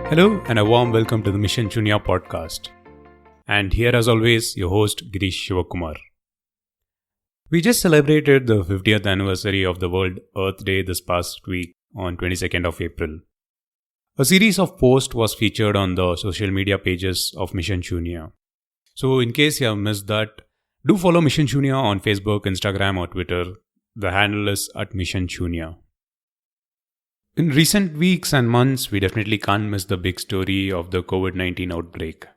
Hello and a warm welcome to the Mission Shunya podcast. And here as always, your host Girish Shivakumar. We just celebrated the 50th anniversary of the World Earth Day this past week on 22nd of April. A series of posts was featured on the social media pages of Mission Shunya. So in case you have missed that, do follow Mission Shunya on Facebook, Instagram or Twitter. The handle is @Mission In recent weeks and months, we definitely can't miss the big story of the COVID-19 outbreak.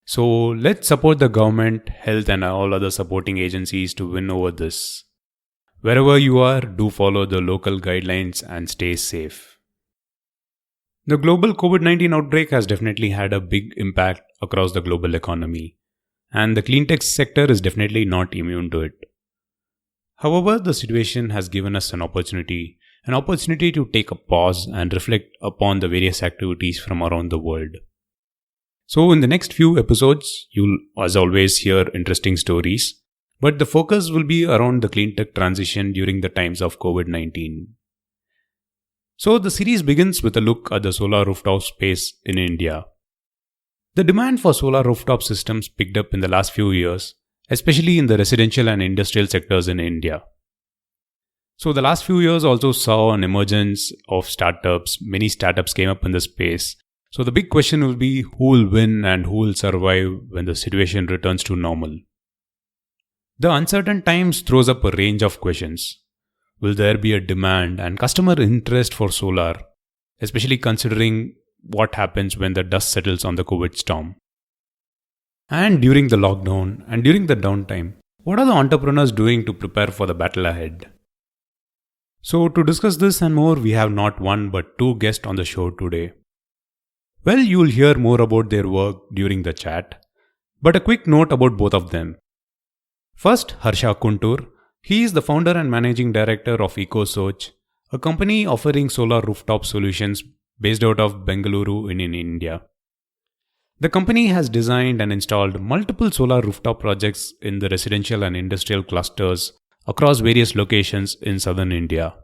So let's support the government, health and all other supporting agencies to win over this. Wherever you are, do follow the local guidelines and stay safe. The global COVID-19 outbreak has definitely had a big impact across the global economy, and the cleantech sector is definitely not immune to it. However, the situation has given us an opportunity to take a pause and reflect upon the various activities from around the world. So in the next few episodes, you'll as always hear interesting stories, but the focus will be around the cleantech transition during the times of COVID-19. So the series begins with a look at the solar rooftop space in India. The demand for solar rooftop systems picked up in the last few years, especially in the residential and industrial sectors in India. So the last few years also saw an emergence of startups. Many startups came up in the space. So the big question will be who will win and who will survive when the situation returns to normal. The uncertain times throws up a range of questions. Will there be a demand and customer interest for solar, especially considering what happens when the dust settles on the COVID storm? And during the lockdown and during the downtime, what are the entrepreneurs doing to prepare for the battle ahead? So to discuss this and more, we have not one but two guests on the show today. Well, you will hear more about their work during the chat, but a quick note about both of them. First, Harsha Kuntur. He is the founder and managing director of EcoSoch, a company offering solar rooftop solutions based out of Bengaluru in India. The company has designed and installed multiple solar rooftop projects in the residential and industrial clusters across various locations in southern India.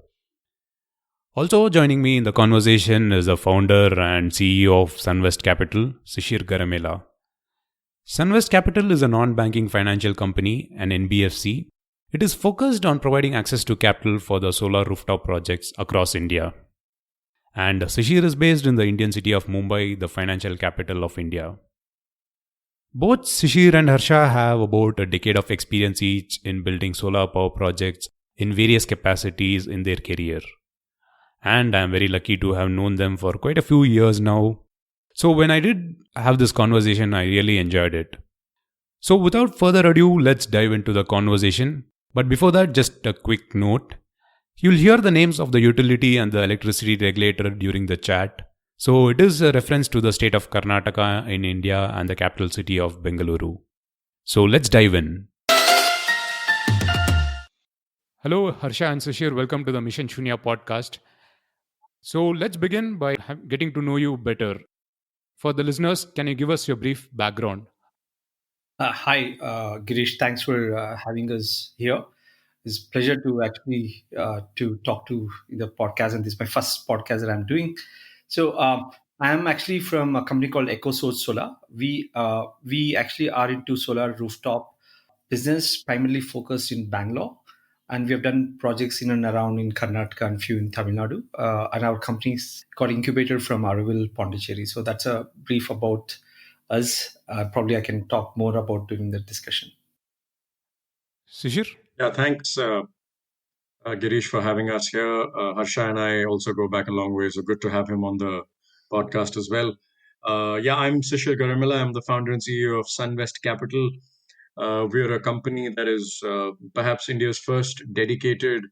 Also joining me in the conversation is the founder and CEO of Sunvest Capital, Sishir Garemella. Sunvest Capital is a non-banking financial company, an NBFC. It is focused on providing access to capital for the solar rooftop projects across India. And Sishir is based in the Indian city of Mumbai, the financial capital of India. Both Sishir and Harsha have about a decade of experience each in building solar power projects in various capacities in their career. And I am very lucky to have known them for quite a few years now. So when I did have this conversation, I really enjoyed it. So without further ado, let's dive into the conversation. But before that, just a quick note. You'll hear the names of the utility and the electricity regulator during the chat. So it is a reference to the state of Karnataka in India and the capital city of Bengaluru. So let's dive in. Hello, Harsha and Sishir. Welcome to the Mission Shunya podcast. So let's begin by getting to know you better. For the listeners, can you give us your brief background? Hi, Girish. Thanks for having us here. It's a pleasure to actually to talk to the podcast, and this is my first podcast that I'm doing. So I'm actually from a company called EcoSoch Solar. We actually are into solar rooftop business, primarily focused in Bangalore, and we have done projects in and around in Karnataka and few in Tamil Nadu. And our company's got incubated from Araval, Pondicherry. So that's a brief about us. Probably I can talk more about during the discussion. Sishir? Yeah, thanks, Girish, for having us here. Harsha and I also go back a long way, so good to have him on the podcast as well. I'm Sishir Garemella. I'm the founder and CEO of Sunvest Capital. We're a company that is perhaps India's first dedicated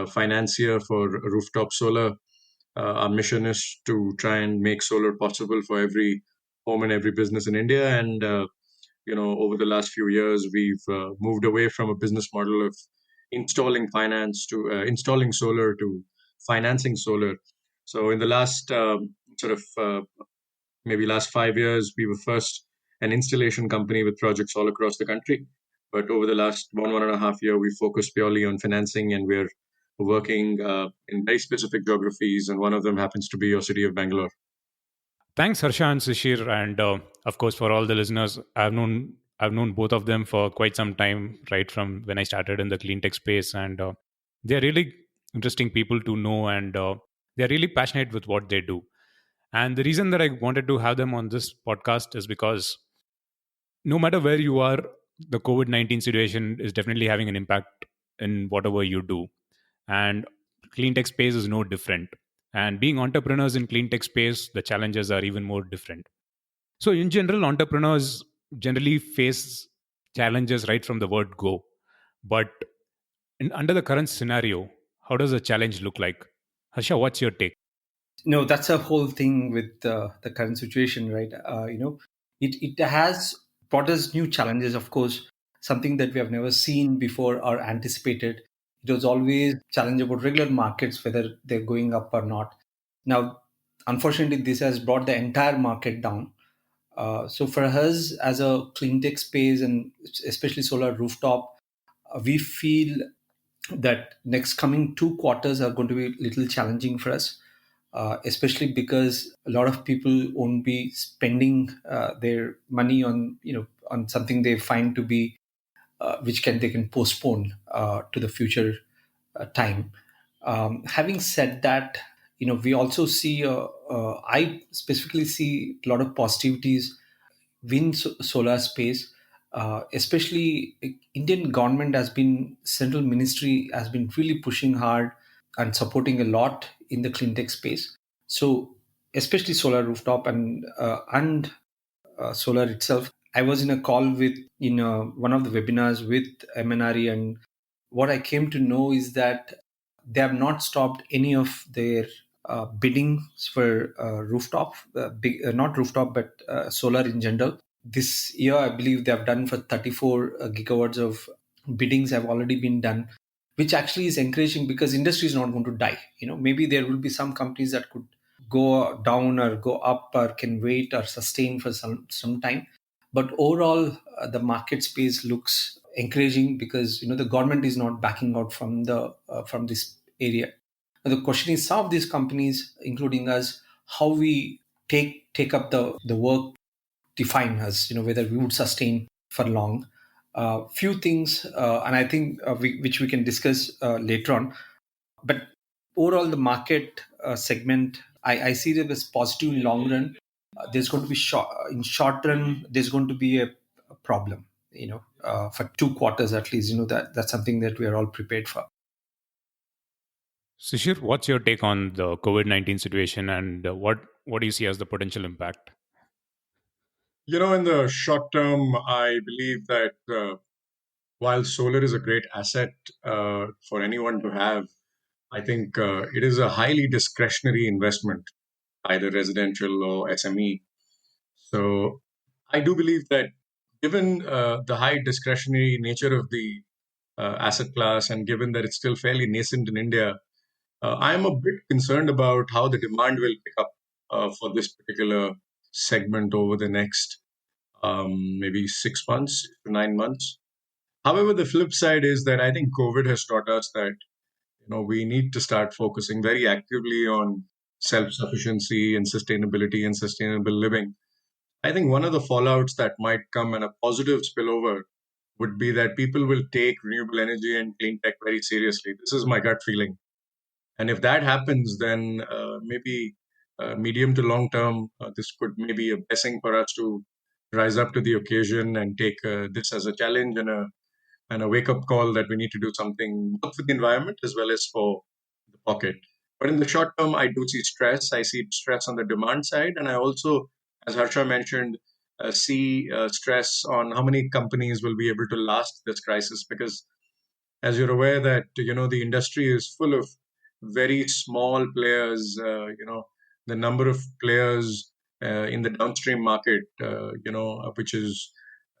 financier for rooftop solar. Our mission is to try and make solar possible for every home and every business in India. And over the last few years, we've moved away from a business model of installing solar to financing solar. So in the last maybe last 5 years, we were first an installation company with projects all across the country. But over the last 1.5 year, we focused purely on financing, and we're working in very specific geographies, and one of them happens to be your city of Bangalore. Thanks, Harsha and Sishir, and of course for all the listeners. I've known both of them for quite some time, right from when I started in the clean tech space, and they're really interesting people to know, and they're really passionate with what they do. And the reason that I wanted to have them on this podcast is because no matter where you are, the COVID-19 situation is definitely having an impact in whatever you do, and clean tech space is no different. And being entrepreneurs in clean tech space, the challenges are even more different. So, in general, entrepreneurs generally face challenges right from the word go. But under the current scenario, how does a challenge look like? Harsha, what's your take? No, that's a whole thing with the current situation, right? It has brought us new challenges. Of course, something that we have never seen before or anticipated. It was always challenge about regular markets, whether they're going up or not. Now, unfortunately, this has brought the entire market down. So for us as a clean tech space and especially solar rooftop, we feel that next coming 2 quarters are going to be a little challenging for us, especially because a lot of people won't be spending their money on on something they find to be which can they can postpone to the future time. Having said that, we also see I specifically see a lot of positivities solar space, especially Indian government has been central ministry has been really pushing hard and supporting a lot in the clean tech space. So especially solar rooftop and solar itself. I was in a call with one of the webinars with MNRE, and what I came to know is that they have not stopped any of their biddings for rooftop, not rooftop, but solar in general. This year, I believe they have done for 34 gigawatts of biddings have already been done, which actually is encouraging because industry is not going to die. Maybe there will be some companies that could go down or go up or can wait or sustain for some time. But overall, the market space looks encouraging because the government is not backing out from this area. And the question is, some of these companies, including us, how we take up the work, define us, whether we would sustain for long. Few things, and I think which we can discuss later on. But overall, the market segment, I see it as positive in long run. There's going to be in short run. There's going to be a problem. For 2 quarters at least. That's something that we are all prepared for. Sishir, what's your take on the COVID-19 situation, and what do you see as the potential impact? In the short term, I believe that while solar is a great asset for anyone to have, I think it is a highly discretionary investment, either residential or SME. So I do believe that given the high discretionary nature of the asset class, and given that it's still fairly nascent in India, I'm a bit concerned about how the demand will pick up for this particular segment over the next maybe 6 months to 9 months. However, the flip side is that I think COVID has taught us that we need to start focusing very actively on self-sufficiency and sustainability and sustainable living. I think one of the fallouts that might come and a positive spillover would be that people will take renewable energy and clean tech very seriously. This is my gut feeling. And if that happens, then maybe medium to long term, this could maybe a blessing for us to rise up to the occasion and take this as a challenge and a wake up call that we need to do something both for the environment as well as for the pocket. But in the short term, I do see stress. I see stress on the demand side. And I also, as Harsha mentioned, see stress on how many companies will be able to last this crisis. Because as you're aware that, the industry is full of very small players, the number of players in the downstream market, which is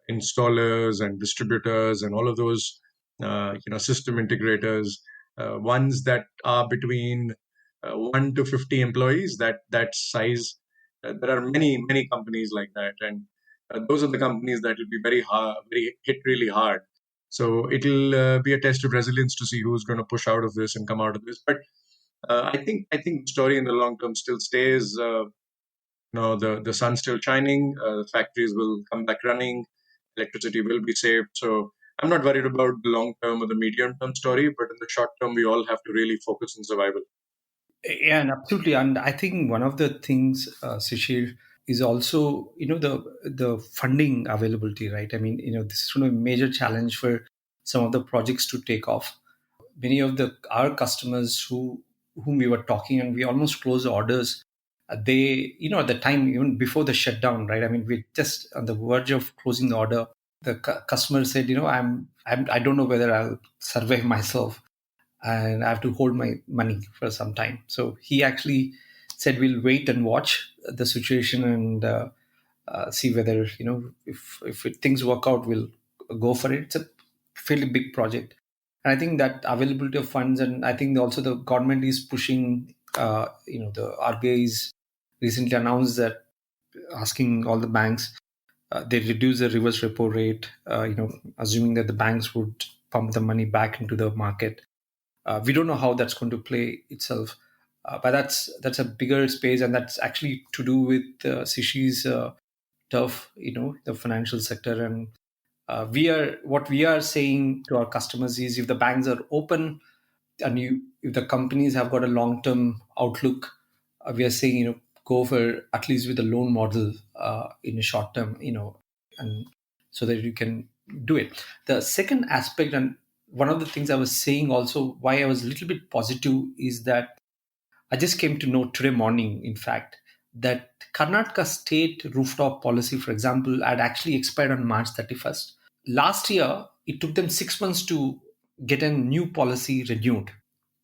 installers and distributors and all of those system integrators, ones that are between 1 to 50 employees, that size. There are many companies like that, and those are the companies that will be very hard, very hit really hard. So it'll be a test of resilience to see who's going to push out of this and come out of this. But I think the story in the long term still stays. the sun's still shining, the factories will come back running, electricity will be saved. So I'm not worried about the long term or the medium term story, but in the short term, we all have to really focus on survival. Yeah, and absolutely. And I think one of the things, Sishir, is also the funding availability, right? I mean, this is a major challenge for some of the projects to take off. Many of the our customers whom we were talking, and we almost closed the orders. They, at the time, even before the shutdown, right? I mean, we're just on the verge of closing the order. The customer said, I don't know whether I'll survive myself, and I have to hold my money for some time. So he actually said, we'll wait and watch the situation and see whether, if things work out, we'll go for it. It's a fairly big project. And I think that availability of funds, and I think also the government is pushing, the RBI is recently announced that asking all the banks, they reduce the reverse repo rate, assuming that the banks would pump the money back into the market. We don't know how that's going to play itself, but that's a bigger space, and that's actually to do with Sishi's turf, the financial sector. And what we are saying to our customers is, if the banks are open and if the companies have got a long term outlook, we are saying, go for at least with a loan model in a short term, and so that you can do it. The second aspect, and one of the things I was saying also, why I was a little bit positive, is that I just came to know today morning, in fact, that Karnataka state rooftop policy, for example, had actually expired on March 31st. Last year, it took them 6 months to get a new policy renewed.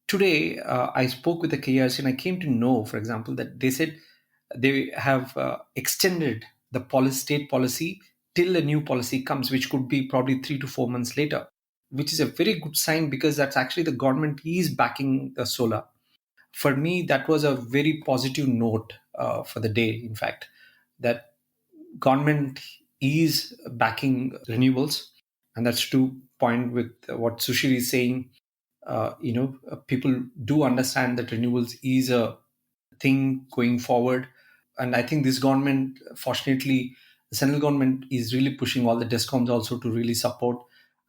Today, I spoke with the KRC and I came to know, for example, that they said they have extended the state policy till a new policy comes, which could be probably 3 to 4 months later, which is a very good sign, because that's actually the government is backing the solar. For me, that was a very positive note for the day, in fact, that government is backing renewables. And that's to point with what Sushil is saying. People do understand that renewables is a thing going forward. And I think this government, fortunately, the central government is really pushing all the discoms also to really support.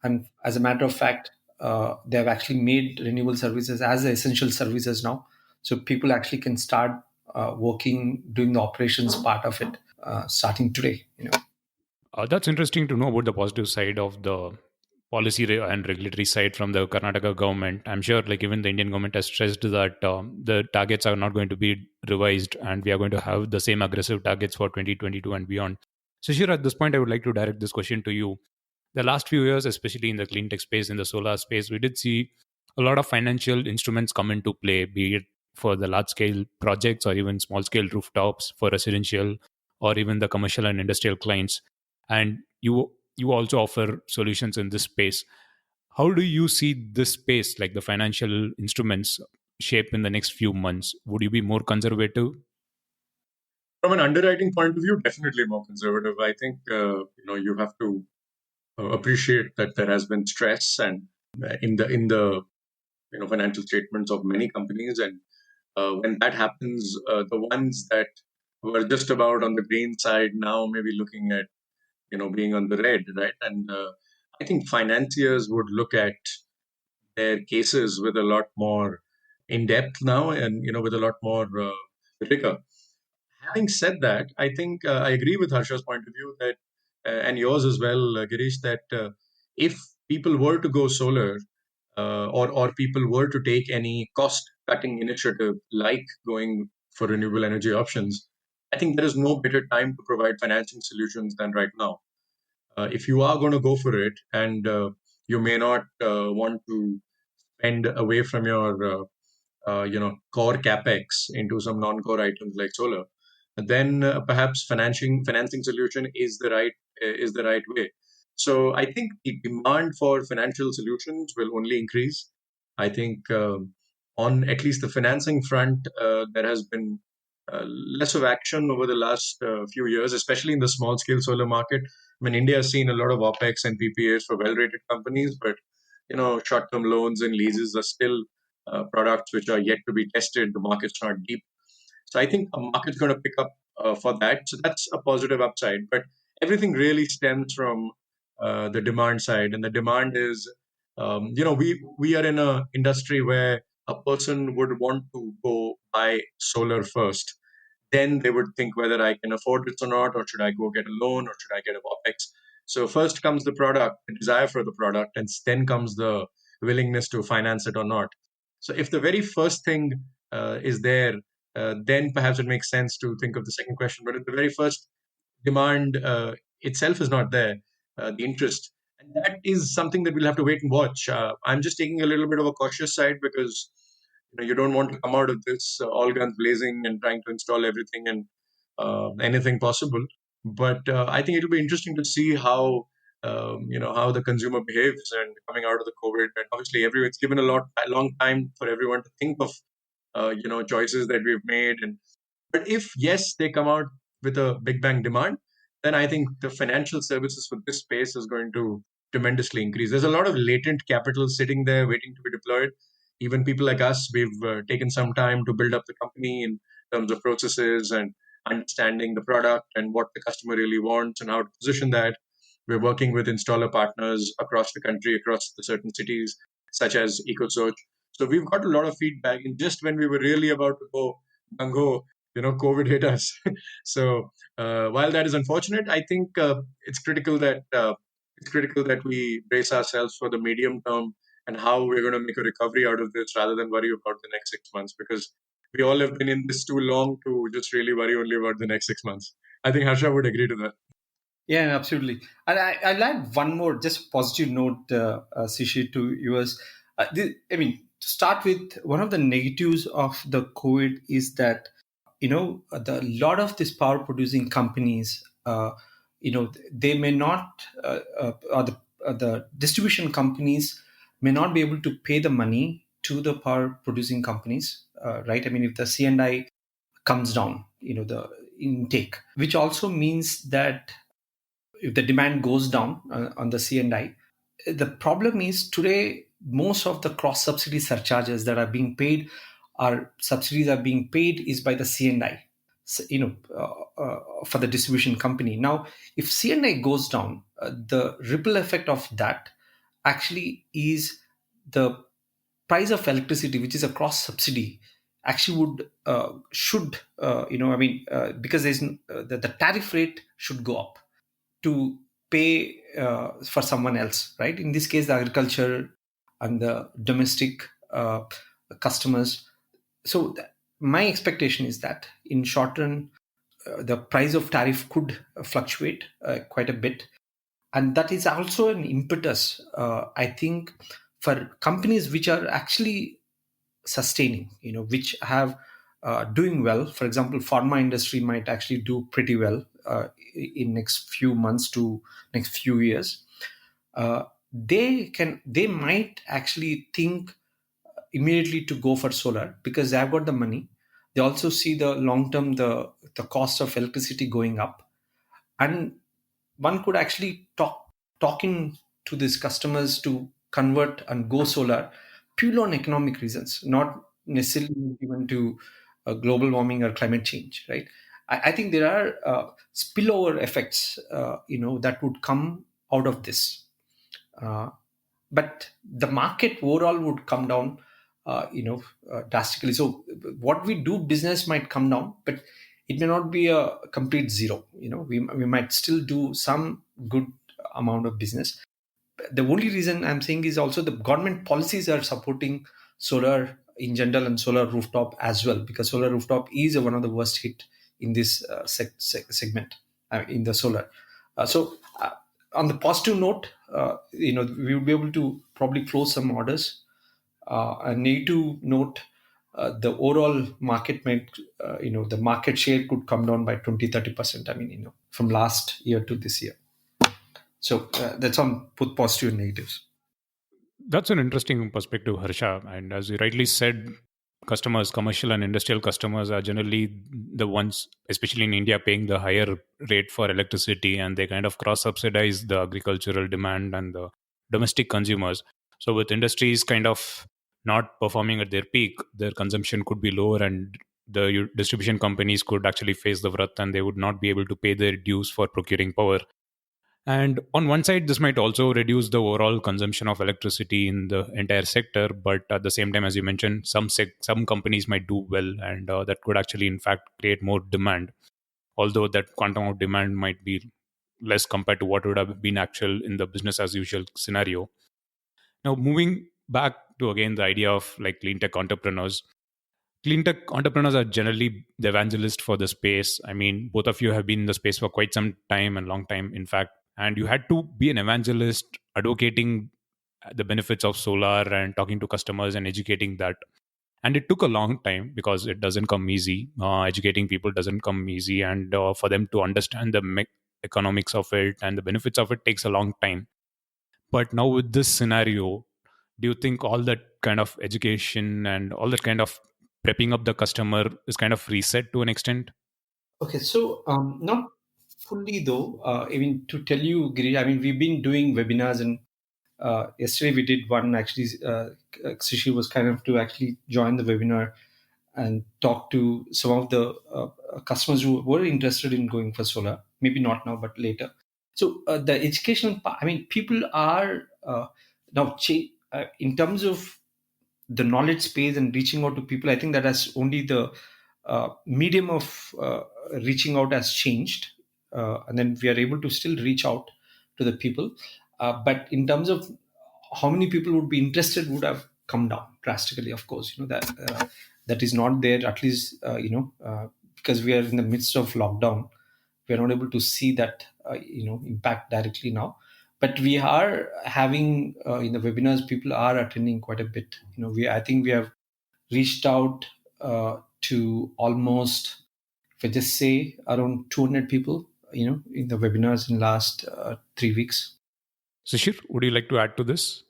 And as a matter of fact, they have actually made renewable services as essential services now. So people actually can start working, doing the operations part of it, starting today. That's interesting to know about the positive side of the and regulatory side from the Karnataka government. I'm sure, like, even the Indian government has stressed that the targets are not going to be revised, and we are going to have the same aggressive targets for 2022 and beyond. So, Shira, at this point, I would like to direct this question to you. The last few years, especially in the clean tech space, in the solar space, we did see a lot of financial instruments come into play, be it for the large scale projects or even small scale rooftops for residential or even the commercial and industrial clients. And you also offer solutions in this space. How do you see this space, like the financial instruments, shape in the next few months? Would you be more conservative? From an underwriting point of view, definitely more conservative. I think you have to appreciate that there has been stress and in the financial statements of many companies, and when that happens, the ones that were just about on the green side now maybe looking at being on the red, right? And I think financiers would look at their cases with a lot more in depth now, and with a lot more rigor. Having said that, I think I agree with Harsha's point of view that, and yours as well, Girish, that if people were to go solar, or people were to take any cost cutting initiative like going for renewable energy options, I think there is no better time to provide financing solutions than right now. If you are going to go for it, and you may not want to spend away from your core capex into some non-core items like solar, then perhaps financing solution is the right way. So I think the demand for financial solutions will only increase. I think on at least the financing front, there has been less of action over the last few years, especially in the small scale solar market. I mean, India has seen a lot of OPEX and PPAs for well-rated companies, but short-term loans and leases are still products which are yet to be tested. The market's not deep. So I think a market's going to pick up for that. So that's a positive upside. But everything really stems from the demand side, and the demand is, we are in a industry where a person would want to go buy solar first. Then they would think whether I can afford it or not, or should I go get a loan, or should I get a OPEX. So first comes the product, the desire for the product, and then comes the willingness to finance it or not. So if the very first thing is there, then perhaps it makes sense to think of the second question. But if the very first demand itself is not there, the interest, and that is something that we'll have to wait and watch. I'm just taking a little bit of a cautious side because you don't want to come out of this all guns blazing and trying to install everything and anything possible. But I think it'll be interesting to see how how the consumer behaves and coming out of the COVID. And obviously, it's given a long time for everyone to think of choices that we've made. And but if yes, they come out with a big bang demand, then I think the financial services for this space is going to tremendously increase. There's a lot of latent capital sitting there waiting to be deployed. Even people like us, we've taken some time to build up the company in terms of processes and understanding the product and what the customer really wants and how to position that. We're working with installer partners across the country, across the certain cities, such as EcoSoch. So we've got a lot of feedback. And just when we were really about to go gung-ho, COVID hit us. So while that is unfortunate, I think it's critical that we brace ourselves for the medium term and how we're going to make a recovery out of this rather than worry about the next 6 months, because we all have been in this too long to just really worry only about the next 6 months. I think Harsha would agree to that. Yeah, absolutely. And I'll add one more, just positive note, Sishir, to yours. To start with, one of the negatives of the COVID is that, the lot of these power producing companies, they may not, or the distribution companies may not be able to pay the money to the power producing companies, right? If the C&I comes down, the intake, which also means that if the demand goes down on the C&I, the problem is today most of the cross subsidy surcharges that are being paid, or subsidies are being paid, is by the C&I, for the distribution company. Now, if C&I goes down, the ripple effect of that actually is the price of electricity, which is a cross subsidy, actually should because there's the tariff rate should go up to pay for someone else, right? In this case, the agriculture and the domestic customers. So my expectation is that in short run, the price of tariff could fluctuate quite a bit. And that is also an impetus, I think, for companies which are actually sustaining, which have doing well. For example, pharma industry might actually do pretty well in next few months to next few years. They might actually think immediately to go for solar because they have got the money. They also see the long term, the cost of electricity going up, and one could actually talking to these customers to convert and go solar purely on economic reasons, not necessarily even to global warming or climate change, right? I think there are spillover effects, that would come out of this. But the market overall would come down, drastically. So what we do business might come down, but it may not be a complete zero. We might still do some good amount of business. The only reason I'm saying is also the government policies are supporting solar in general and solar rooftop as well, because solar rooftop is one of the worst hit in this segment in the solar. On the positive note, we will be able to probably close some orders. A negative note, the overall market might, the market share could come down by 20-30%. From last year to this year. So that's on both positive and negatives. That's an interesting perspective, Harsha. And as you rightly said, customers, commercial and industrial customers, are generally the ones, especially in India, paying the higher rate for electricity, and they kind of cross-subsidize the agricultural demand and the domestic consumers. So with industries kind of not performing at their peak, their consumption could be lower, and the distribution companies could actually face the wrath and they would not be able to pay their dues for procuring power. And on one side, this might also reduce the overall consumption of electricity in the entire sector. But at the same time, as you mentioned, some companies might do well, and that could actually, in fact, create more demand. Although that quantum of demand might be less compared to what would have been actual in the business as usual scenario. Now, moving back to again the idea of like clean tech entrepreneurs. Clean tech entrepreneurs are generally the evangelist for the space. I mean, both of you have been in the space for quite some time and long time, in fact, and you had to be an evangelist advocating the benefits of solar and talking to customers and educating that. And it took a long time because it doesn't come easy. Educating people doesn't come easy, and for them to understand the economics of it and the benefits of it takes a long time. But now with this scenario, do you think all that kind of education and all that kind of prepping up the customer is kind of reset to an extent? Okay, so not fully though. I mean, to tell you, Girish, I mean, we've been doing webinars, and yesterday we did one actually. Sishir was kind of to actually join the webinar and talk to some of the customers who were interested in going for solar. Maybe not now, but later. So the educational part, I mean, people are now in terms of the knowledge space and reaching out to people. I think that has only the medium of reaching out has changed, and then we are able to still reach out to the people. But in terms of how many people would be interested, would have come down drastically. Of course, that that is not there. At least because we are in the midst of lockdown, we are not able to see that impact directly now. But we are having in the webinars, people are attending quite a bit. We I think we have reached out to almost, if I just say, around 200 people, in the webinars in last 3 weeks. Sishir, would you like to add to this?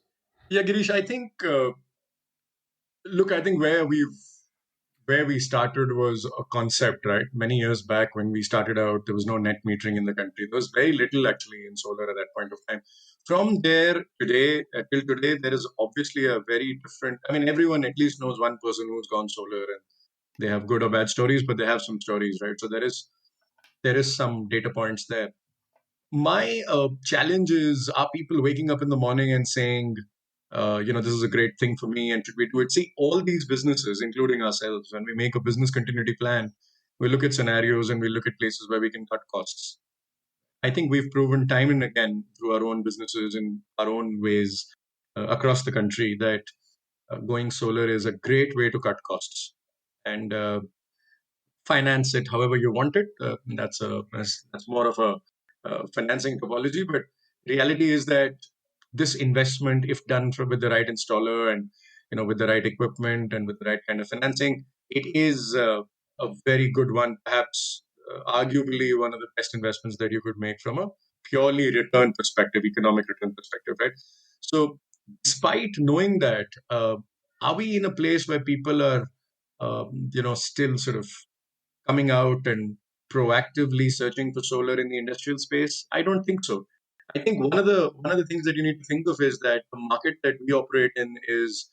Yeah, Girish, I think, look, I think where we started was a concept, right? Many years back when we started out, there was no net metering in the country. There was very little actually in solar at that point of time. From there today till today, there is obviously a very different. I mean, everyone at least knows one person who's gone solar, and they have good or bad stories, but they have some stories, right? So there is some data points there. My challenge is: are people waking up in the morning and saying, this is a great thing for me, and should we do it? See, all these businesses, including ourselves, when we make a business continuity plan, we look at scenarios and we look at places where we can cut costs. I think we've proven time and again through our own businesses in our own ways across the country that going solar is a great way to cut costs and finance it however you want it. That's more of a financing topology, but reality is that this investment, if done with the right installer and with the right equipment and with the right kind of financing, it is a very good one. Perhaps, arguably, one of the best investments that you could make from a purely return perspective, economic return perspective, right? So, despite knowing that, are we in a place where people are, still sort of coming out and proactively searching for solar in the industrial space? I don't think so. I think one of the things that you need to think of is that the market that we operate in is,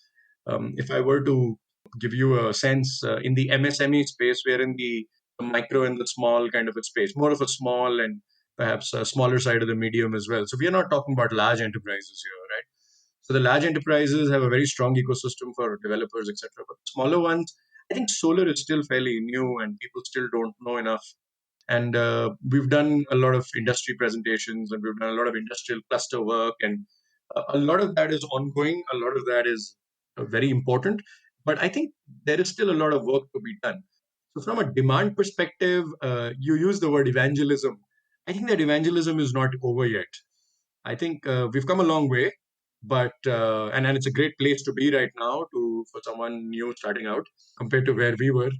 if I were to give you a sense, in the MSME space, we're in the micro and the small kind of a space, more of a small and perhaps a smaller side of the medium as well. So we are not talking about large enterprises here, right? So the large enterprises have a very strong ecosystem for developers, etc. But the smaller ones, I think solar is still fairly new and people still don't know enough. And we've done a lot of industry presentations and we've done a lot of industrial cluster work. And a lot of that is ongoing. A lot of that is very important. But I think there is still a lot of work to be done. So, from a demand perspective, you use the word evangelism. I think that evangelism is not over yet. I think we've come a long way, but and it's a great place to be right now for someone new starting out compared to where we were.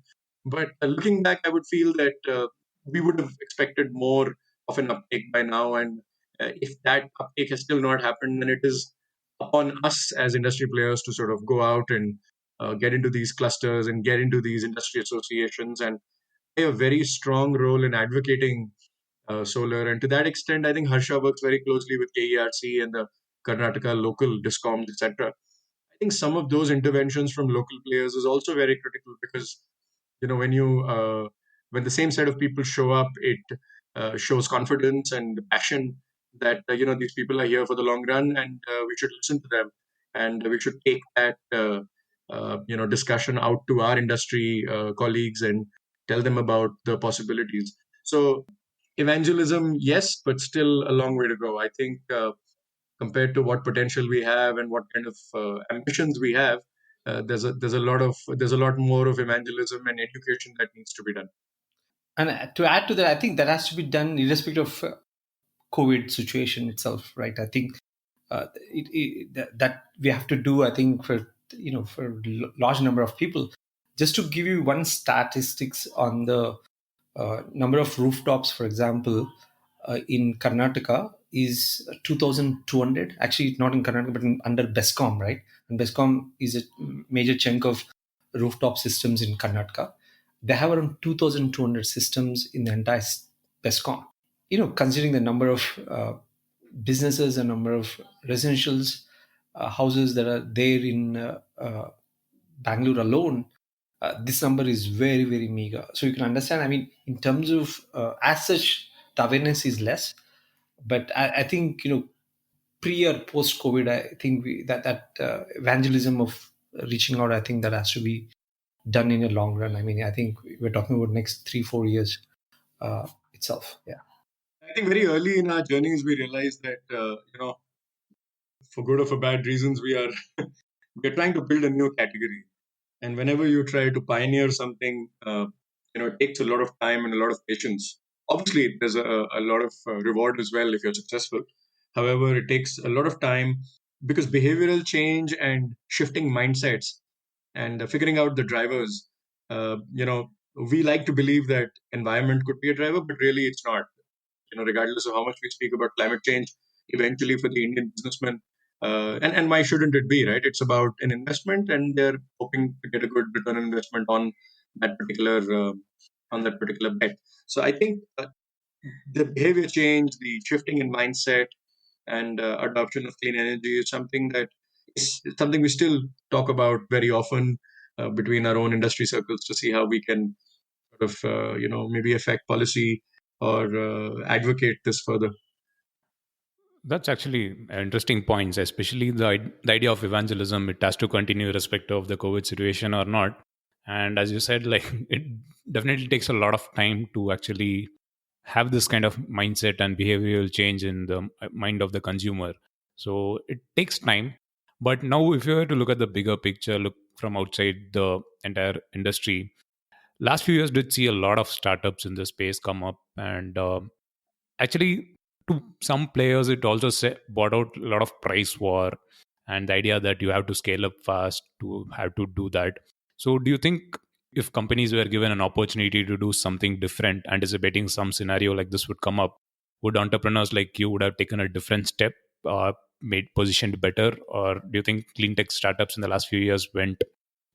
But looking back, I would feel that we would have expected more of an uptake by now, and if that uptake has still not happened, then it is upon us as industry players to sort of go out and get into these clusters and get into these industry associations and play a very strong role in advocating solar. And to that extent, I think Harsha works very closely with KERC and the Karnataka local discoms, etc. I think some of those interventions from local players is also very critical because when the same set of people show up, it shows confidence and passion that these people are here for the long run, and we should listen to them, and we should take that discussion out to our industry colleagues and tell them about the possibilities. So evangelism, yes, but still a long way to go. I think compared to what potential we have and what kind of ambitions we have, there's a lot more of evangelism and education that needs to be done. And to add to that, I think that has to be done irrespective of COVID situation itself, right? I think that we have to do. I think for large number of people. Just to give you one statistics on the number of rooftops, for example, in Karnataka is 2,200. Actually, not in Karnataka, but under BESCOM, right? And BESCOM is a major chunk of rooftop systems in Karnataka. They have around 2,200 systems in the entire BESCOM. Considering the number of businesses and number of residentials houses that are there in Bangalore alone, this number is very, very meager. So you can understand, I mean, in terms of as such, the awareness is less. But I think, pre or post COVID, I think that evangelism of reaching out, I think that has to be done in a long run. I mean, I think we're talking about next 3-4 years itself. Yeah. I think very early in our journeys, we realized that, for good or for bad reasons, we're trying to build a new category. And whenever you try to pioneer something, it takes a lot of time and a lot of patience. Obviously, there's a lot of reward as well if you're successful. However, it takes a lot of time because behavioral change and shifting mindsets and figuring out the drivers, we like to believe that environment could be a driver, but really it's not. Regardless of how much we speak about climate change, eventually for the Indian businessman, and why shouldn't it be, right? It's about an investment, and they're hoping to get a good return on investment on that particular bet. So I think the behavior change, the shifting in mindset, and adoption of clean energy is something we still talk about very often between our own industry circles to see how we can sort of maybe affect policy or advocate this further. That's actually interesting points, especially the idea of evangelism. It has to continue irrespective of the COVID situation or not. And as you said, like it definitely takes a lot of time to actually have this kind of mindset and behavioral change in the mind of the consumer. So it takes time. But now, if you were to look at the bigger picture, look from outside the entire industry, last few years did see a lot of startups in the space come up, and actually to some players it also brought out a lot of price war and the idea that you have to scale up fast to have to do that. So do you think if companies were given an opportunity to do something different, anticipating some scenario like this would come up, would entrepreneurs like you would have taken a different step, made positioned better? Or do you think clean tech startups in the last few years went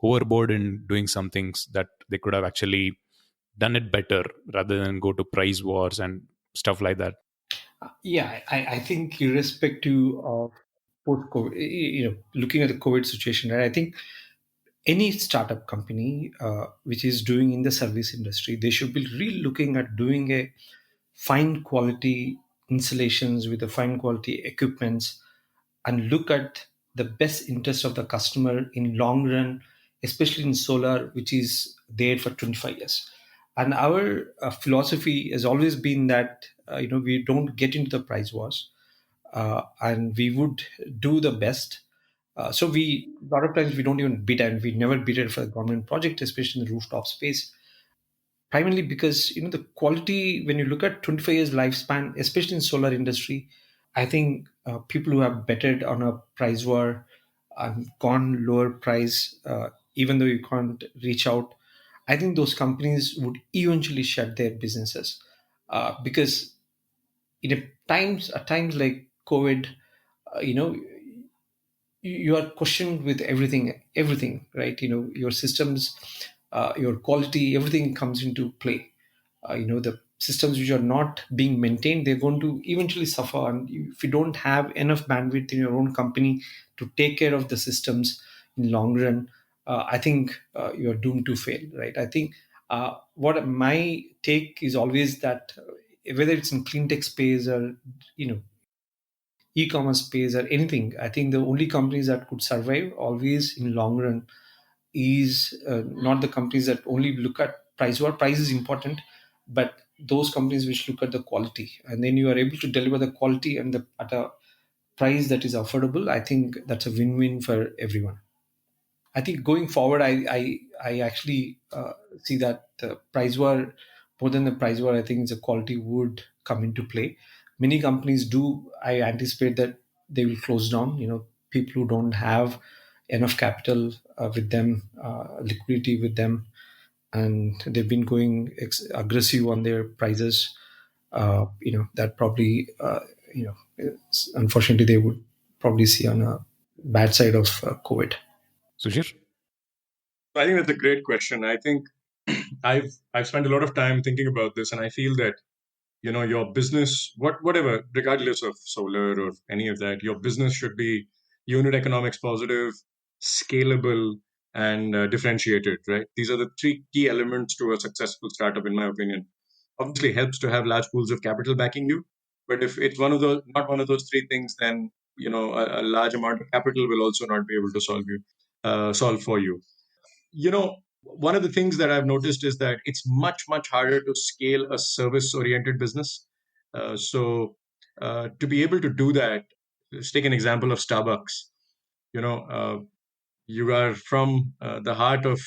overboard in doing some things that they could have actually done it better rather than go to price wars and stuff like that? Yeah, I think irrespective of post-COVID, looking at the COVID situation, right? I think any startup company which is doing in the service industry, they should be really looking at doing a fine quality installations with the fine quality equipments and look at the best interest of the customer in long run, especially in solar, which is there for 25 years. And our philosophy has always been that we don't get into the price wars, and we would do the best. So we a lot of times we don't even bid, and we never bid for a government project, especially in the rooftop space. Primarily because the quality, when you look at 25 years lifespan, especially in solar industry, I think people who have betted on a price war and gone lower price, even though you can't reach out, I think those companies would eventually shut their businesses because at times like COVID, you know, you are questioned with everything, right? Your systems, your quality, everything comes into play. The systems which are not being maintained, they're going to eventually suffer. And if you don't have enough bandwidth in your own company to take care of the systems in long run, I think you're doomed to fail, right? I think What my take is always that whether it's in clean tech space or e-commerce space or anything, I think the only companies that could survive always in long run is not the companies that only look at price. What price is important, but those companies which look at the quality, and then you are able to deliver the quality and at a price that is affordable. I think that's a win-win for everyone. I think going forward, I actually see that the price war, more than the price war, I think the quality would come into play. Many companies do. I anticipate that they will close down. People who don't have enough capital with them, liquidity with them, and they've been going aggressive on their prices. That probably, unfortunately, they would probably see on a bad side of COVID. Sushir? I think that's a great question. I think I've spent a lot of time thinking about this, and I feel that your business, whatever, regardless of solar or any of that, your business should be unit economics positive, scalable, and differentiated. Right? These are the three key elements to a successful startup, in my opinion. Obviously, helps to have large pools of capital backing you, but if it's not one of those three things, then a large amount of capital will also not be able to solve for you. One of the things that I've noticed is that it's much, much harder to scale a service oriented business. To be able to do that, let's take an example of Starbucks. You know, you are from the heart of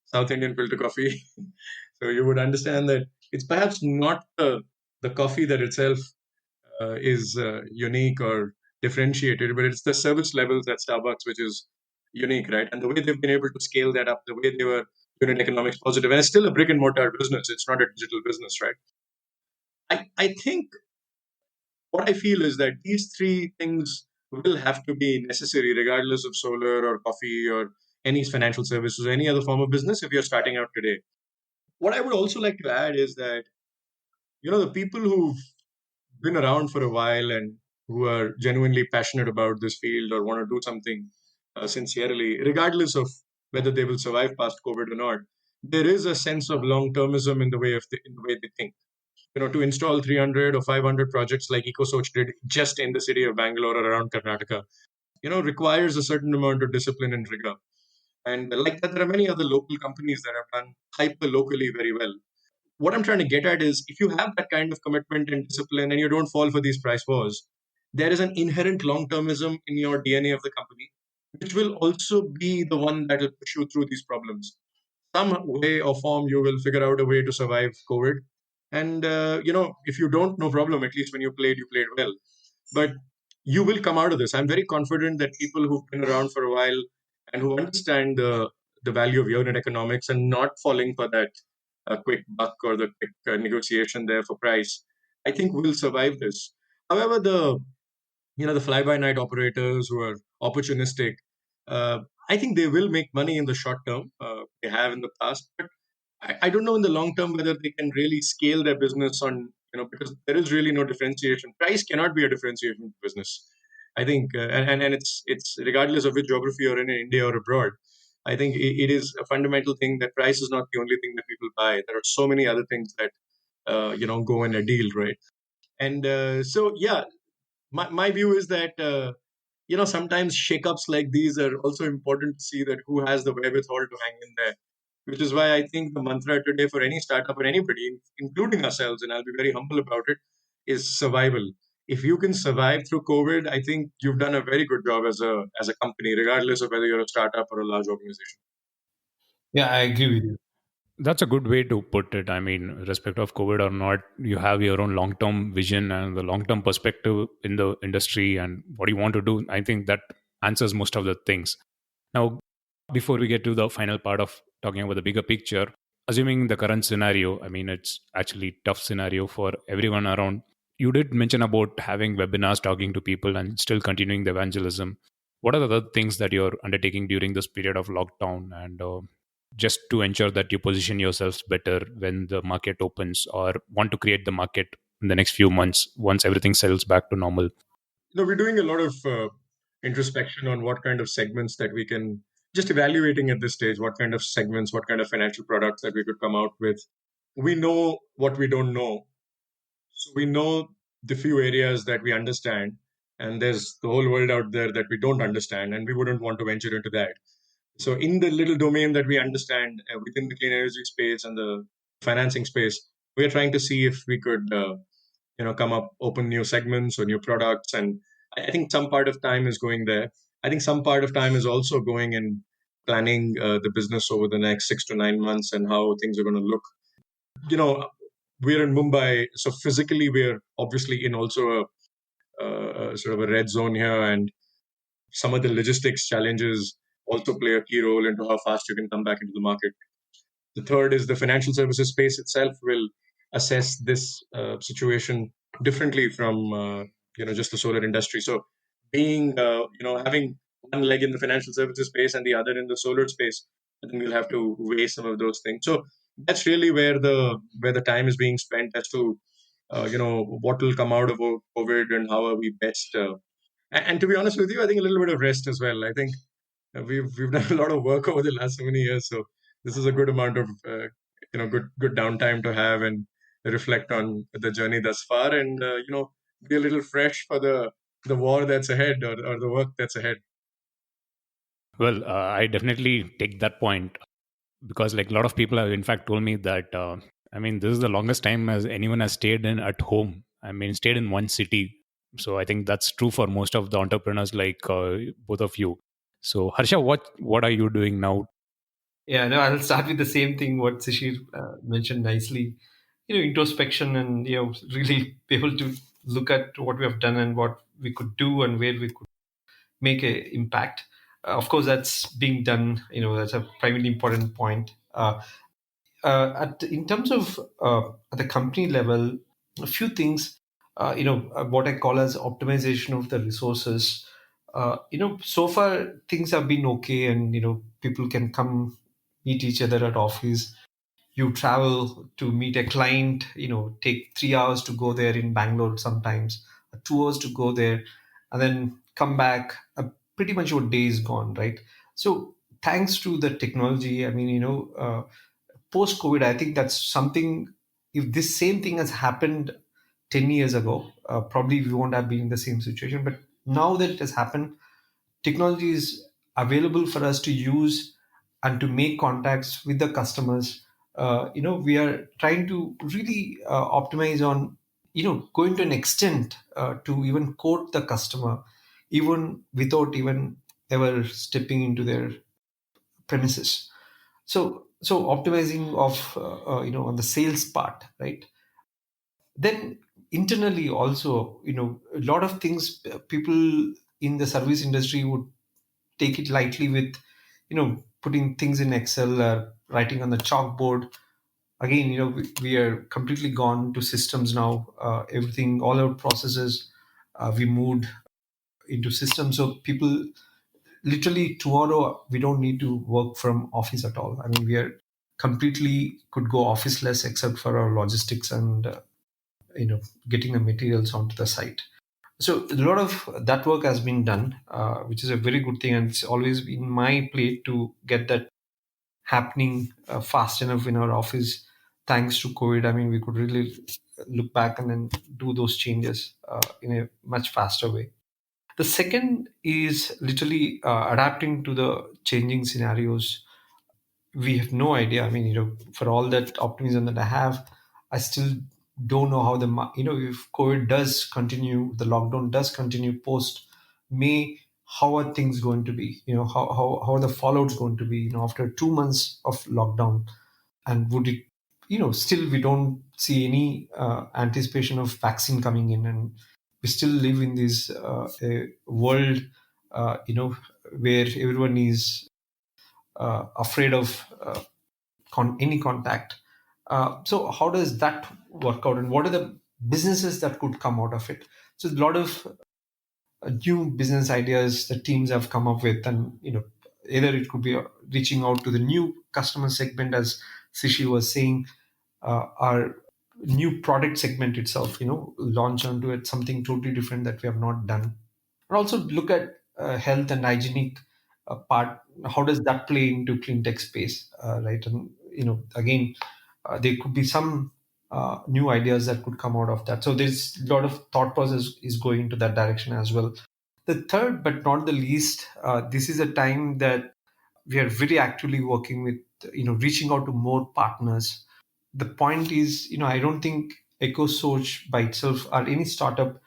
South Indian filter coffee. So you would understand that it's perhaps not the coffee that itself is unique or differentiated, but it's the service levels at Starbucks which is unique, right? And the way they've been able to scale that up, the way they were unit economics positive, and it's still a brick and mortar business. It's not a digital business, right? I think what I feel is that these three things will have to be necessary, regardless of solar or coffee or any financial services or any other form of business if you're starting out today. What I would also like to add is that, the people who've been around for a while and who are genuinely passionate about this field or want to do something sincerely, regardless of whether they will survive past COVID or not, there is a sense of long termism in the way they think. To install 300 or 500 projects like EcoSoch did just in the city of Bangalore or around Karnataka, requires a certain amount of discipline and rigor. And like that, there are many other local companies that have done hyper locally very well. What I'm trying to get at is if you have that kind of commitment and discipline and you don't fall for these price wars, there is an inherent long termism in your DNA of the company, which will also be the one that will push you through these problems. Some way or form, you will figure out a way to survive COVID. And, if you don't, no problem. At least when you played well. But you will come out of this. I'm very confident that people who've been around for a while and who understand the value of unit economics and not falling for that quick buck or the quick negotiation there for price, I think will survive this. However, the fly-by-night operators who are opportunistic, uh, I think they will make money in the short term. They have in the past, but I don't know in the long term whether they can really scale their business on, because there is really no differentiation. Price cannot be a differentiation in business. I think, and it's regardless of which geography you're in India or abroad. I think it is a fundamental thing that price is not the only thing that people buy. There are so many other things that go in a deal, right? And so, yeah, my view is that sometimes shakeups like these are also important to see that who has the wherewithal to hang in there, which is why I think the mantra today for any startup or anybody, including ourselves, and I'll be very humble about it, is survival. If you can survive through COVID, I think you've done a very good job as a company, regardless of whether you're a startup or a large organization. Yeah, I agree with you. That's a good way to put it. I mean, respect of COVID or not, you have your own long term vision and the long term perspective in the industry and what you want to do. I think that answers most of the things. Now, before we get to the final part of talking about the bigger picture, assuming the current scenario, I mean, it's actually tough scenario for everyone around. You did mention about having webinars, talking to people, and still continuing the evangelism. What are the other things that you're undertaking during this period of lockdown and just to ensure that you position yourselves better when the market opens or want to create the market in the next few months once everything settles back to normal? We're doing a lot of introspection on what kind of segments that we can just evaluating at this stage what kind of segments, what kind of financial products that we could come out with. We know what we don't know. So we know the few areas that we understand, and there's the whole world out there that we don't understand, and we wouldn't want to venture into that. So in the little domain that we understand within the clean energy space and the financing space, we are trying to see if we could, come up, open new segments or new products. And I think some part of time is going there. I think some part of time is also going in planning the business over the next 6 to 9 months and how things are going to look. We're in Mumbai, so physically we're obviously in also a sort of a red zone here, and some of the logistics challenges also play a key role into how fast you can come back into the market. The third is the financial services space itself will assess this situation differently from just the solar industry. So being having one leg in the financial services space and the other in the solar space, I think we'll have to weigh some of those things. So that's really where the time is being spent as to what will come out of COVID and how are we best. And to be honest with you, I think a little bit of rest as well. I think we've done a lot of work over the last so many years, so this is a good amount of good downtime to have and reflect on the journey thus far, and be a little fresh for the war that's ahead, or the work that's ahead. Well, I definitely take that point, because like a lot of people have in fact told me that this is the longest time as anyone has stayed in at home. Stayed in one city. So I think that's true for most of the entrepreneurs like both of you. So Harsha, what are you doing now? Yeah, no, I'll start with the same thing what Sishir mentioned nicely. Introspection and really be able to look at what we have done and what we could do and where we could make an impact. Of course, that's being done. That's a primarily important point. In terms of at the company level, a few things. What I call as optimization of the resources. So far things have been okay, and people can come meet each other at office. You travel to meet a client, take 3 hours to go there in Bangalore sometimes, 2 hours to go there, and then come back. Pretty much your day is gone, right? So thanks to the technology, post COVID, I think that's something. If this same thing has happened 10 years ago, probably we won't have been in the same situation. But now that it has happened, technology is available for us to use and to make contacts with the customers. We are trying to really optimize on, going to an extent to even quote the customer, even without even ever stepping into their premises. So optimizing of on the sales part, right? Then internally also, a lot of things people in the service industry would take it lightly with, putting things in Excel or writing on the chalkboard. Again, we are completely gone to systems now. Everything, all our processes, we moved into systems. So people literally tomorrow we don't need to work from office at all. We are completely could go officeless except for our logistics and getting the materials onto the site. So a lot of that work has been done, which is a very good thing, and it's always been my plate to get that happening fast enough in our office. Thanks to COVID, we could really look back and then do those changes in a much faster way. The second is literally adapting to the changing scenarios. We have no idea. For all that optimism that I have, I still don't know how if COVID does continue, the lockdown does continue post May, how are things going to be? How are the fallouts going to be? After 2 months of lockdown, and would it? Still we don't see any anticipation of vaccine coming in, and we still live in this a world, where everyone is afraid of any contact. So how does that work out, and what are the businesses that could come out of it? So a lot of new business ideas that teams have come up with, and either it could be reaching out to the new customer segment, as Sishi was saying, our new product segment itself, launch onto it something totally different that we have not done, and also look at health and hygienic part how does that play into clean tech space, right? And again, there could be some new ideas that could come out of that. So there's a lot of thought process is going into that direction as well. The third, but not the least, this is a time that we are very actively working with, reaching out to more partners. The point is, I don't think EcoSoch by itself or any startup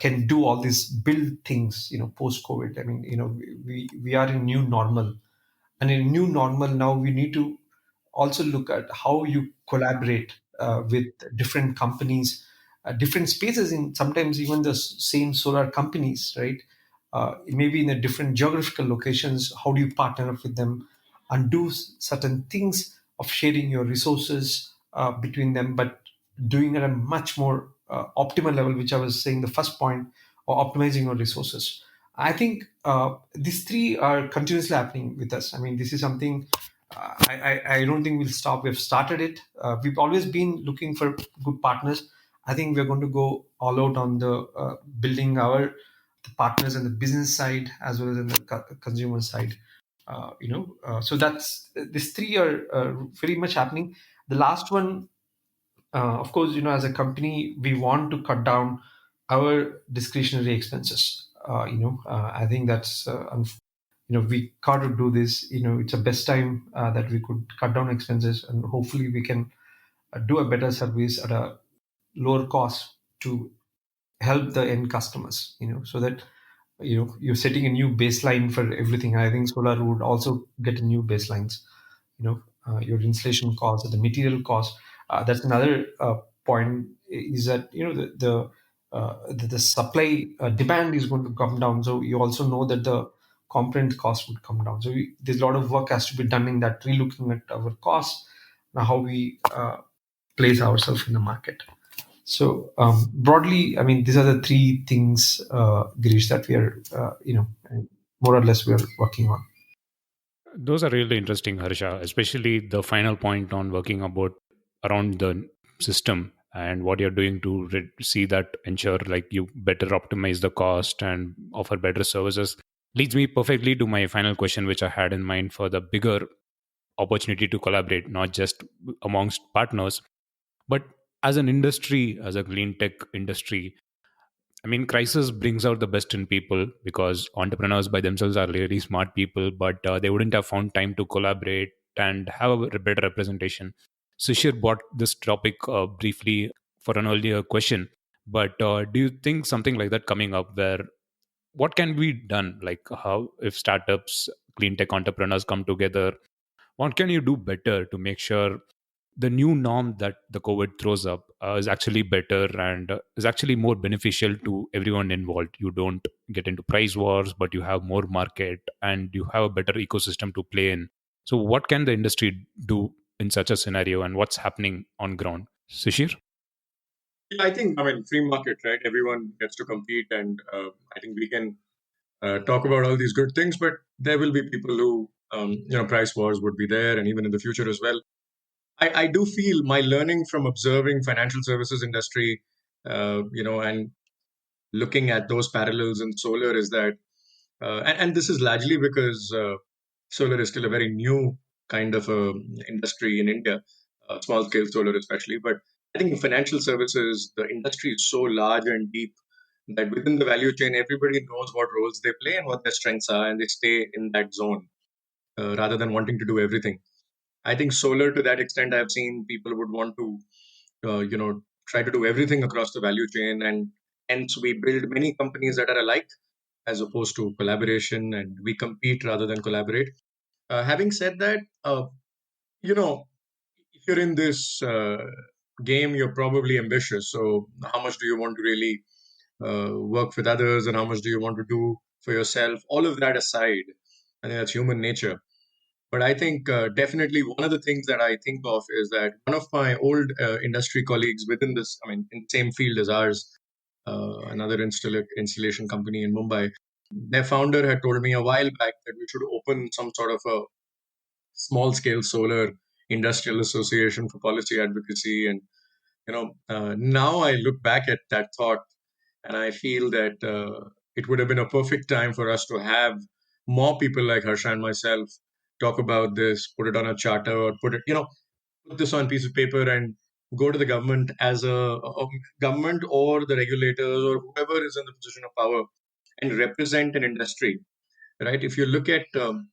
can do all these build things, post COVID. I mean, we are in new normal, and in new normal now we need to also look at how you collaborate with different companies, different spaces, in sometimes even the same solar companies, right? Maybe in the different geographical locations, how do you partner up with them and do certain things of sharing your resources between them, but doing it at a much more optimal level, which I was saying the first point, or optimizing your resources. I think these three are continuously happening with us. I mean, this is something I don't think we'll stop. We've started it. We've always been looking for good partners. I think we're going to go all out on the building our the partners and the business side as well as in the consumer side. So that's these three are very much happening. The last one, of course, as a company, we want to cut down our discretionary expenses. I think that's we got to do this. It's the best time that we could cut down expenses, and hopefully we can do a better service at a lower cost to help the end customers. So that you're setting a new baseline for everything. I think solar would also get a new baselines. Your installation cost, the material cost. That's another point, is that the supply demand is going to come down. So you also know that the component cost would come down. So there's a lot of work has to be done in that, relooking at our costs and how we place ourselves in the market. So broadly, I mean, these are the three things, Girish, that we are, more or less we are working on. Those are really interesting, Harsha, especially the final point on working about around the system and what you're doing to see that ensure like you better optimize the cost and offer better services leads me perfectly to my final question, which I had in mind for the bigger opportunity to collaborate, not just amongst partners, but as an industry, as a clean tech industry. I mean, crisis brings out the best in people because entrepreneurs by themselves are really smart people, but they wouldn't have found time to collaborate and have a better representation. Sishir brought this topic briefly for an earlier question, but do you think something like that coming up where what can be done? Like, how if startups, clean tech entrepreneurs come together, what can you do better to make sure the new norm that the COVID throws up is actually better and is actually more beneficial to everyone involved? You don't get into price wars, but you have more market and you have a better ecosystem to play in. So, what can the industry do in such a scenario, and what's happening on ground? Sishir? Yeah, I think, I mean, free market, right? Everyone gets to compete, and I think we can talk about all these good things, but there will be people who, price wars would be there, and even in the future as well. I do feel my learning from observing financial services industry, and looking at those parallels in solar is that, and this is largely because solar is still a very new kind of industry in India, small scale solar especially. But I think in financial services, the industry is so large and deep that within the value chain, everybody knows what roles they play and what their strengths are, and they stay in that zone rather than wanting to do everything. I think solar, to that extent, I've seen people would want to, try to do everything across the value chain, and hence we build many companies that are alike as opposed to collaboration, and we compete rather than collaborate. Having said that, you know, if you're in this game, you're probably ambitious. So, how much do you want to really work with others, and how much do you want to do for yourself? All of that aside, I think that's human nature. But I think definitely one of the things that I think of is that one of my old industry colleagues within this, I mean, in the same field as ours, another installation company in Mumbai, their founder had told me a while back that we should open some sort of a small scale solar industrial association for policy advocacy. And, now I look back at that thought and I feel that it would have been a perfect time for us to have more people like Harsha and myself talk about this, put it on a charter, or put this on a piece of paper and go to the government as a government or the regulators or whoever is in the position of power and represent an industry, right? If you look at the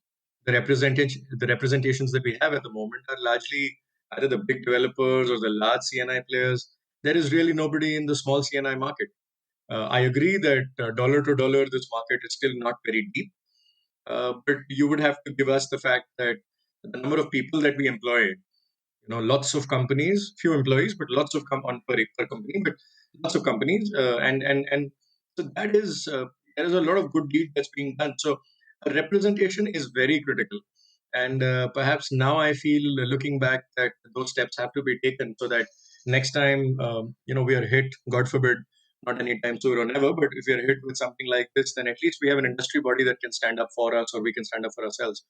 representations that we have at the moment are largely either the big developers or the large CNI players. There is really nobody in the small CNI market. I agree that dollar to dollar, this market is still not very deep. But you would have to give us the fact that the number of people that we employ, lots of companies, few employees, but lots of on per company, but lots of companies, and so that is there is a lot of good deed that's being done. So representation is very critical, and perhaps now I feel, looking back, that those steps have to be taken so that next time we are hit, God forbid, not anytime soon or never, but if we are hit with something like this, then at least we have an industry body that can stand up for us, or we can stand up for ourselves.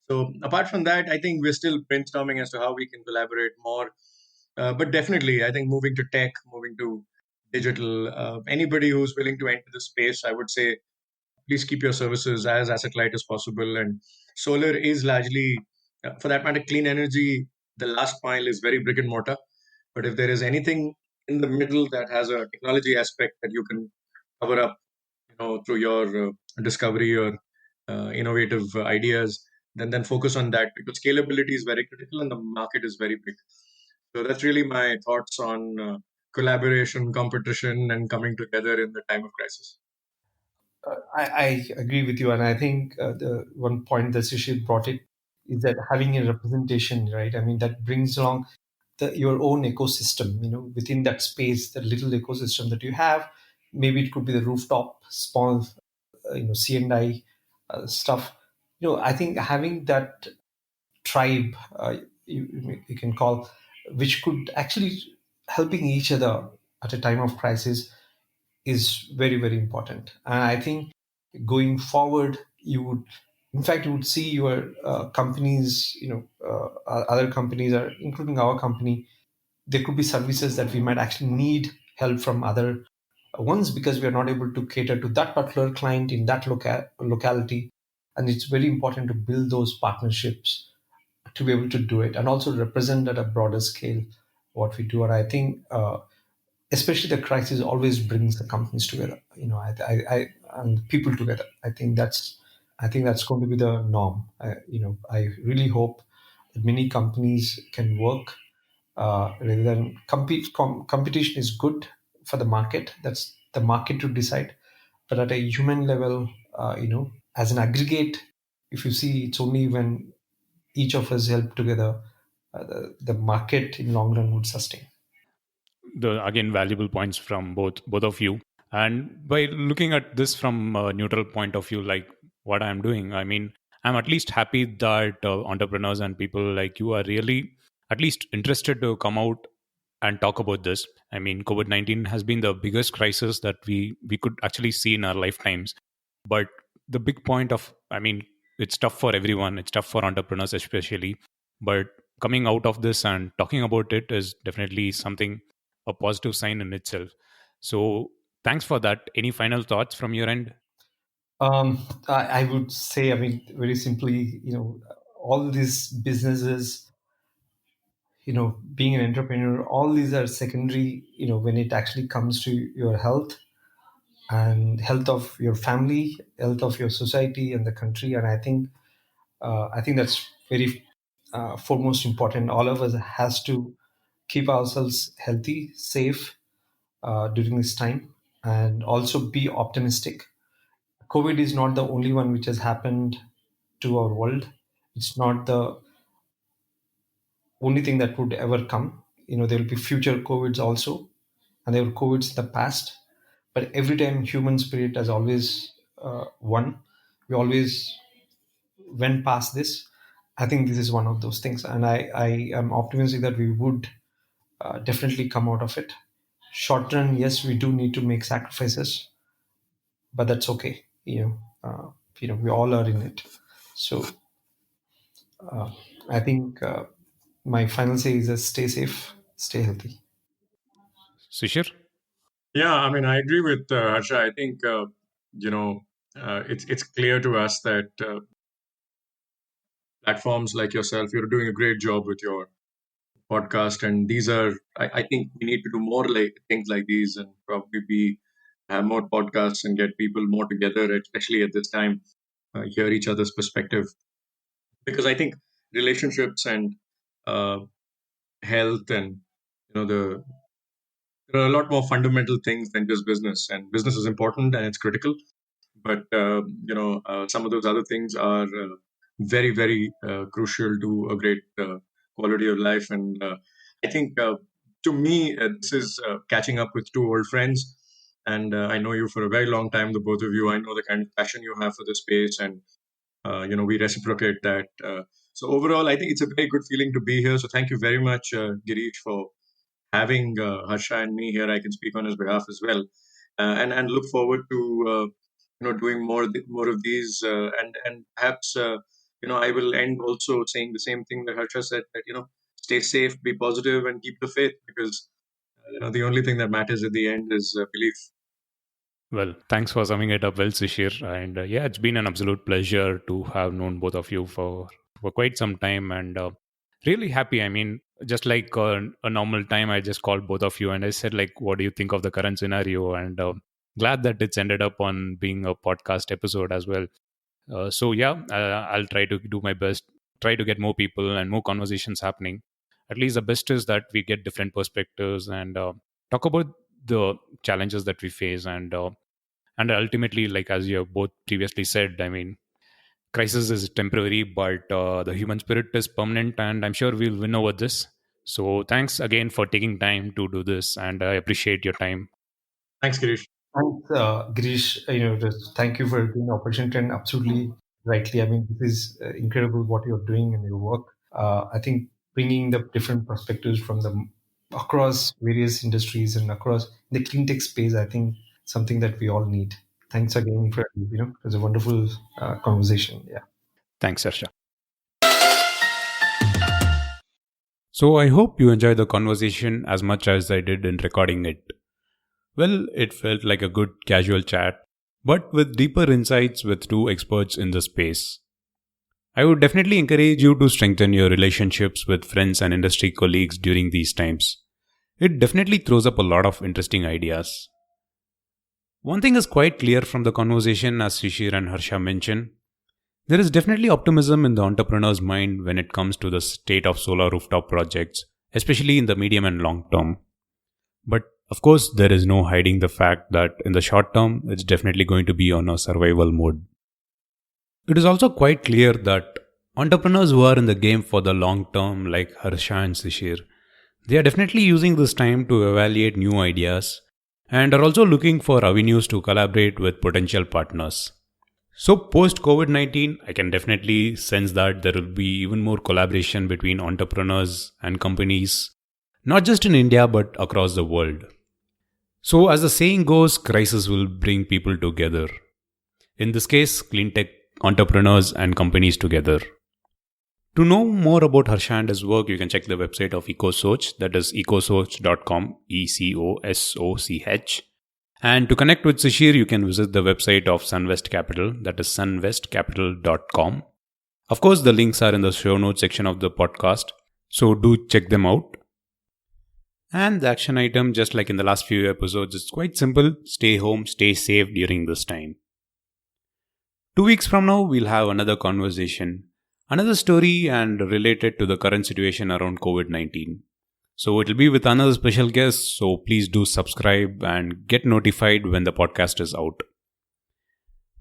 So apart from that, I think we're still brainstorming as to how we can collaborate more. But definitely, I think moving to tech, moving to digital, anybody who's willing to enter the space, I would say, please keep your services as asset light as possible. And solar is largely, for that matter, clean energy. The last mile is very brick and mortar. But if there is anything in the middle that has a technology aspect that you can cover up, through your discovery or innovative ideas, then focus on that, because scalability is very critical and the market is very big. So that's really my thoughts on collaboration, competition, and coming together in the time of crisis. I agree with you, and I think the one point that Sishir brought it is that having a representation, right? I mean, that brings along your own ecosystem. Within that space, that little ecosystem that you have. Maybe it could be the rooftop, small, C&I stuff. I think having that tribe, you can call, which could actually helping each other at a time of crisis is very, very important. And I think going forward, you would see your companies, other companies, are including our company. There could be services that we might actually need help from other ones, because we are not able to cater to that particular client in that locality. And it's very important to build those partnerships to be able to do it, and also represent at a broader scale what we do. And I think especially the crisis always brings the companies together, and people together. I think that's going to be the norm. I really hope that many companies can work rather than compete. Competition is good for the market. That's the market to decide. But at a human level, as an aggregate, if you see, it's only when each of us help together, the market in long run would sustain. The again valuable points from both of you. And by looking at this from a neutral point of view, like what I'm doing, I mean, I'm at least happy that entrepreneurs and people like you are really at least interested to come out and talk about this. I mean, COVID-19 has been the biggest crisis that we could actually see in our lifetimes. But the big point of, I mean, it's tough for everyone, it's tough for entrepreneurs especially, but coming out of this and talking about it is definitely something, a positive sign in itself. So thanks for that. Any final thoughts from your end? I would say, I mean, very simply, all these businesses, being an entrepreneur, all these are secondary, when it actually comes to your health and health of your family, health of your society and the country. And I think that's very foremost important. All of us has to keep ourselves healthy, safe during this time, and also be optimistic. COVID is not the only one which has happened to our world. It's not the only thing that would ever come. There will be future COVIDs also, and there were COVIDs in the past. But every time human spirit has always won. We always went past this. I think this is one of those things, and I am optimistic that we would definitely come out of it. Short run, yes, we do need to make sacrifices, but that's okay. We all are in it. So I think my final say is just stay safe, stay healthy. Sishir? Yeah, I mean, I agree with Harsha. I think, you know, it's clear to us that platforms like yourself, you're doing a great job with your podcast, and these are I think we need to do more like things like these, and probably be have more podcasts and get people more together, especially at this time, hear each other's perspective, because I think relationships and uh, health and there are a lot more fundamental things than just business, and business is important and it's critical, but some of those other things are very very crucial to a great quality of life. And I think to me this is catching up with two old friends, and I know you for a very long time, the both of you. I know the kind of passion you have for the space, and we reciprocate that. So overall, I think it's a very good feeling to be here. So thank you very much, Girish, for having Harsha and me here. I can speak on his behalf as well, and look forward to doing more of these, and perhaps I will end also saying the same thing that Harsha said, that stay safe, be positive, and keep the faith, because the only thing that matters at the end is belief. Well, thanks for summing it up well, Sishir. And yeah, it's been an absolute pleasure to have known both of you for quite some time, and really happy. I mean, just like a normal time, I just called both of you and I said, like, what do you think of the current scenario? And glad that it's ended up on being a podcast episode as well. So yeah, I'll try to do my best, try to get more people and more conversations happening. At least the best is that we get different perspectives and talk about the challenges that we face, and ultimately, like as you have both previously said, I mean, crisis is temporary, but the human spirit is permanent, and I'm sure we'll win over this. So thanks again for taking time to do this, and I appreciate your time. Thanks, Girish. Thanks, Girish. Thank you for giving the opportunity, and absolutely rightly. I mean, this is incredible what you're doing in your work. I think bringing the different perspectives from the across various industries and across the clean tech space, I think something that we all need. Thanks again for it was a wonderful conversation. Yeah. Thanks, Harsha. So I hope you enjoyed the conversation as much as I did in recording it. Well, it felt like a good casual chat, but with deeper insights with two experts in the space. I would definitely encourage you to strengthen your relationships with friends and industry colleagues during these times. It definitely throws up a lot of interesting ideas. One thing is quite clear from the conversation, as Sishir and Harsha mentioned. There is definitely optimism in the entrepreneur's mind when it comes to the state of solar rooftop projects, especially in the medium and long term. But of course, there is no hiding the fact that in the short term, it's definitely going to be on a survival mode. It is also quite clear that entrepreneurs who are in the game for the long term, like Harsha and Sishir, they are definitely using this time to evaluate new ideas and are also looking for avenues to collaborate with potential partners. So post COVID-19, I can definitely sense that there will be even more collaboration between entrepreneurs and companies, not just in India but across the world. So as the saying goes, crisis will bring people together. In this case, clean tech entrepreneurs and companies together. To know more about Harsha and his work, you can check the website of EcoSoch, that is ecosoch.com, ECOSOCH. And to connect with Sishir, you can visit the website of Sunvest Capital, that is sunvestcapital.com. Of course, the links are in the show notes section of the podcast, so do check them out. And the action item, just like in the last few episodes, is quite simple. Stay home, stay safe during this time. 2 weeks from now, we'll have another conversation, another story, and related to the current situation around COVID-19. So it'll be with another special guest, so please do subscribe and get notified when the podcast is out.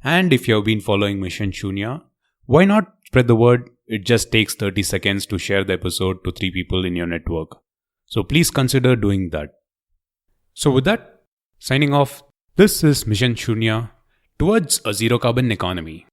And if you have been following Mission Shunya, why not spread the word? It just takes 30 seconds to share the episode to 3 people in your network. So please consider doing that. So with that, signing off, this is Mission Shunya towards a zero carbon economy.